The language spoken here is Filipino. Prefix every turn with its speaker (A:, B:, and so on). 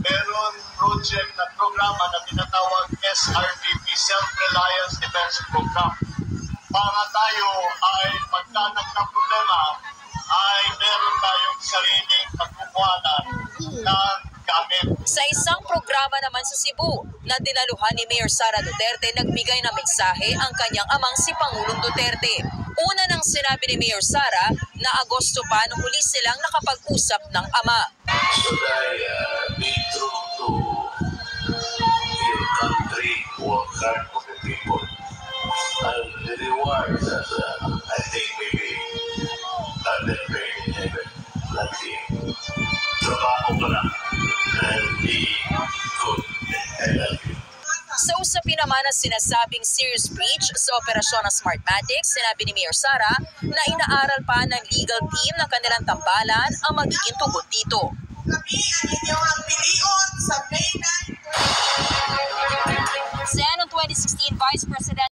A: meron project na programa na tinatawag SRDP, Self-Reliance Defense Program. Para tayo ay magkanak ng problema, ay meron tayong sariling pagkukuhanan ng gamit.
B: Sa isang programa naman sa Cebu na dinaluhan ni Mayor Sara Duterte, nagbigay ng mensahe ang kanyang amang si Pangulong Duterte. Una nang sinabi ni Mayor Sara na Agosto pa nung huli silang nakapag-usap ng ama.
C: Should I be true to your country, work hard for the people? The reward that I think maybe they're paid in heaven. Lagi, trabaho ko lang and be good. I love you.
B: Sa usapin naman na sinasabing serious breach sa operasyon ng Smartmatic, sinabi ni Mayor Sara na inaaral pa ng legal team ng kanilang tambalan ang magiging tugon dito.
D: Kami ang inyong pilion sa May 9.
B: Sa 2016 Vice President